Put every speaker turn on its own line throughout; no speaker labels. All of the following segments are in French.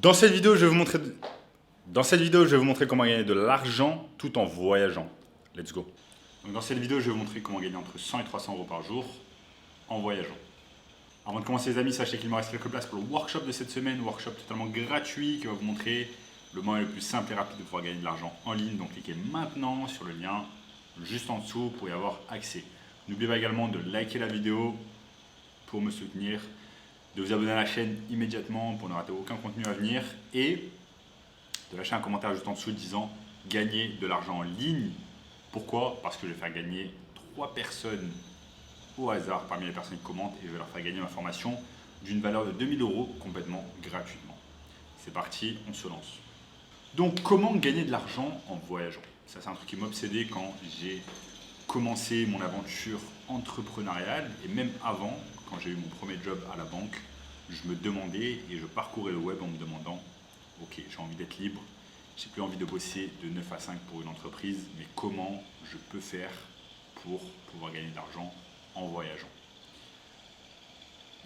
Dans cette vidéo, je vais vous montrer comment gagner de l'argent tout en voyageant. Let's go. Donc dans cette vidéo, je vais vous montrer comment gagner entre 100 et 300 euros par jour en voyageant. Avant de commencer les amis, sachez qu'il me reste quelques places pour le workshop de cette semaine, workshop totalement gratuit qui va vous montrer le moyen le plus simple et rapide de pouvoir gagner de l'argent en ligne. Donc cliquez maintenant sur le lien juste en dessous pour y avoir accès. N'oubliez pas également de liker la vidéo pour me soutenir, de vous abonner à la chaîne immédiatement pour ne rater aucun contenu à venir et de lâcher un commentaire juste en dessous disant gagner de l'argent en ligne. Pourquoi? Parce que je vais faire gagner 3 personnes au hasard parmi les personnes qui commentent et je vais leur faire gagner ma formation d'une valeur de 2000 euros complètement gratuitement. C'est parti, on se lance. Donc comment gagner de l'argent en voyageant? Ça c'est un truc qui m'obsédait quand j'ai commencé mon aventure entrepreneuriale et même avant, quand j'ai eu mon premier job à la banque, je me demandais et je parcourais le web en me demandant ok, j'ai envie d'être libre, j'ai plus envie de bosser de 9 à 5 pour une entreprise, mais comment je peux faire pour pouvoir gagner de l'argent en voyageant?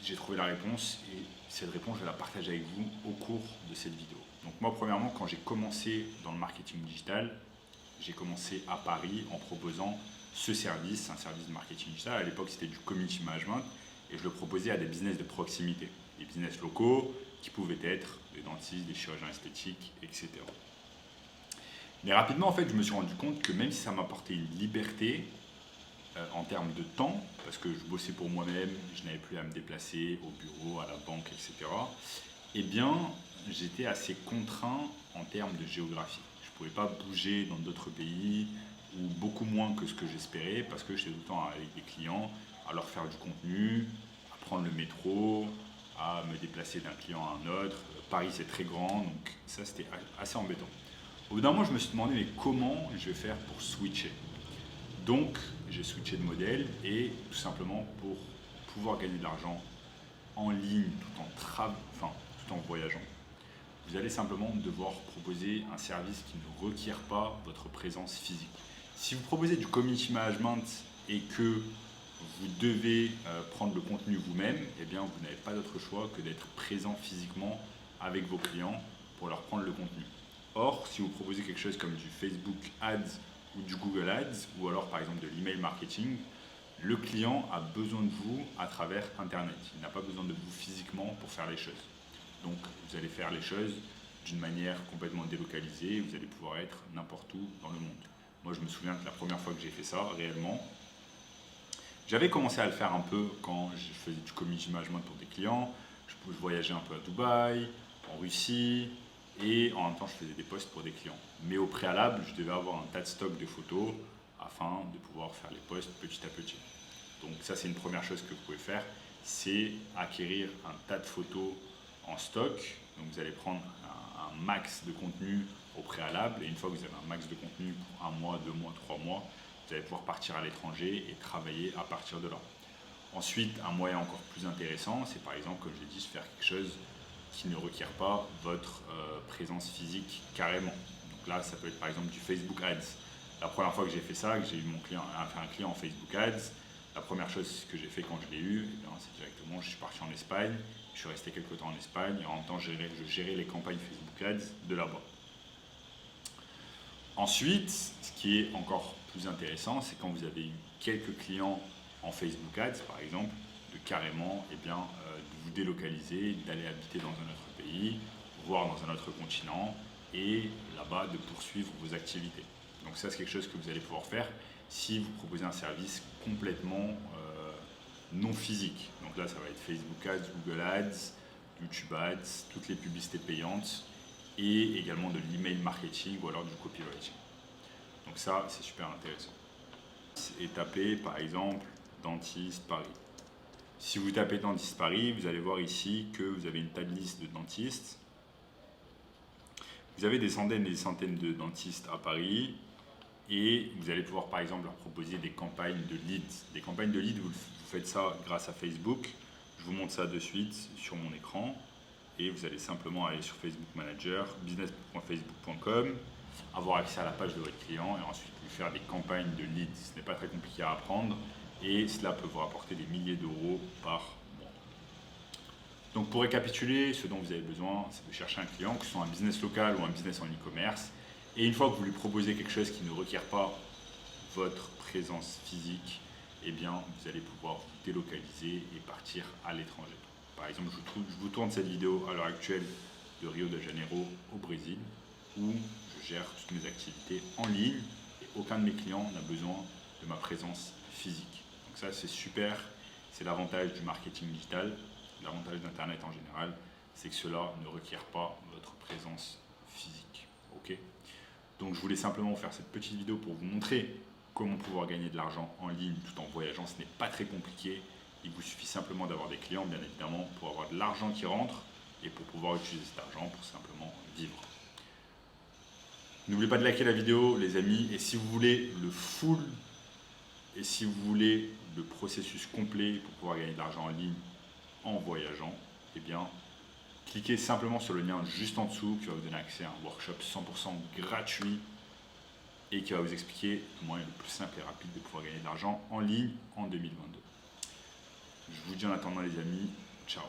J'ai trouvé la réponse et cette réponse, je vais la partager avec vous au cours de cette vidéo. Donc moi, premièrement, quand j'ai commencé dans le marketing digital, j'ai commencé à Paris en proposant ce service, un service de marketing digital. À l'époque, c'était du community management et je le proposais à des business de proximité, des business locaux qui pouvaient être des dentistes, des chirurgiens esthétiques, etc. Mais rapidement, en fait, je me suis rendu compte que même si ça m'apportait une liberté en termes de temps, parce que je bossais pour moi-même, je n'avais plus à me déplacer au bureau, à la banque, etc., eh bien, j'étais assez contraint en termes de géographie. Je ne pouvais pas bouger dans d'autres pays, ou beaucoup moins que ce que j'espérais, parce que j'étais tout le temps avec des clients, à leur faire du contenu, à prendre le métro, à me déplacer d'un client à un autre. Paris, c'est très grand, donc ça, c'était assez embêtant. Au bout d'un moment, je me suis demandé, mais comment je vais faire pour switcher? Donc, j'ai switché de modèle et tout simplement pour pouvoir gagner de l'argent en ligne tout en voyageant. Vous allez simplement devoir proposer un service qui ne requiert pas votre présence physique. Si vous proposez du community management et que vous devez prendre le contenu vous-même, eh bien vous n'avez pas d'autre choix que d'être présent physiquement avec vos clients pour leur prendre le contenu. Or, si vous proposez quelque chose comme du Facebook Ads ou du Google Ads, ou alors par exemple de l'email marketing, le client a besoin de vous à travers Internet. Il n'a pas besoin de vous physiquement pour faire les choses. Donc vous allez faire les choses d'une manière complètement délocalisée, vous allez pouvoir être n'importe où dans le monde. Moi je me souviens que la première fois que j'ai fait ça réellement, j'avais commencé à le faire un peu quand je faisais du community management pour des clients, je voyageais un peu à Dubaï, en Russie, et en même temps je faisais des posts pour des clients. Mais au préalable, je devais avoir un tas de stock de photos afin de pouvoir faire les posts petit à petit. Donc ça c'est une première chose que vous pouvez faire, c'est acquérir un tas de photos en stock. Donc vous allez prendre un max de contenu au préalable et une fois que vous avez un max de contenu pour 1 mois, 2 mois, 3 mois, vous allez pouvoir partir à l'étranger et travailler à partir de là. Ensuite, un moyen encore plus intéressant, c'est par exemple, comme je l'ai dit, faire quelque chose qui ne requiert pas votre présence physique carrément. Donc là, ça peut être par exemple du Facebook Ads. La première fois que j'ai fait ça, que j'ai eu un client en Facebook Ads, la première chose que j'ai fait quand je l'ai eu, c'est directement, je suis parti en Espagne, je suis resté quelques temps en Espagne et en même temps, je gérais les campagnes Facebook Ads de là-bas. Ensuite, ce qui est encore plus intéressant, c'est quand vous avez eu quelques clients en Facebook Ads, par exemple, de carrément de vous délocaliser, d'aller habiter dans un autre pays, voire dans un autre continent, et là-bas de poursuivre vos activités. Donc ça, c'est quelque chose que vous allez pouvoir faire si vous proposez un service complètement non physique. Donc là, ça va être Facebook Ads, Google Ads, YouTube Ads, toutes les publicités payantes, et également de l'email marketing ou alors du copywriting. Donc ça, c'est super intéressant. Et tapez par exemple dentiste Paris. Si vous tapez dentiste Paris, vous allez voir ici que vous avez une tas de liste de dentistes. Vous avez des centaines et des centaines de dentistes à Paris et vous allez pouvoir par exemple leur proposer des campagnes de leads. Des campagnes de leads, vous faites ça grâce à Facebook. Je vous montre ça de suite sur mon écran. Et vous allez simplement aller sur Facebook Manager, business.facebook.com, avoir accès à la page de votre client et ensuite lui faire des campagnes de leads. Ce n'est pas très compliqué à apprendre et cela peut vous rapporter des milliers d'euros par mois. Donc pour récapituler, ce dont vous avez besoin, c'est de chercher un client, que ce soit un business local ou un business en e-commerce. Et une fois que vous lui proposez quelque chose qui ne requiert pas votre présence physique, eh bien, vous allez pouvoir vous délocaliser et partir à l'étranger. Par exemple, je vous tourne cette vidéo à l'heure actuelle de Rio de Janeiro au Brésil, où je gère toutes mes activités en ligne et aucun de mes clients n'a besoin de ma présence physique. Donc ça, c'est super. C'est l'avantage du marketing digital, l'avantage d'Internet en général, c'est que cela ne requiert pas votre présence physique. Ok ? Donc je voulais simplement vous faire cette petite vidéo pour vous montrer comment pouvoir gagner de l'argent en ligne tout en voyageant. Ce n'est pas très compliqué. Il vous suffit simplement d'avoir des clients, bien évidemment, pour avoir de l'argent qui rentre et pour pouvoir utiliser cet argent pour simplement vivre. N'oubliez pas de liker la vidéo, les amis. Et si vous voulez le full, et si vous voulez le processus complet pour pouvoir gagner de l'argent en ligne en voyageant, eh bien, cliquez simplement sur le lien juste en dessous qui va vous donner accès à un workshop 100% gratuit et qui va vous expliquer le moyen le plus simple et rapide de pouvoir gagner de l'argent en ligne en 2022. Je vous dis en attendant les amis, ciao.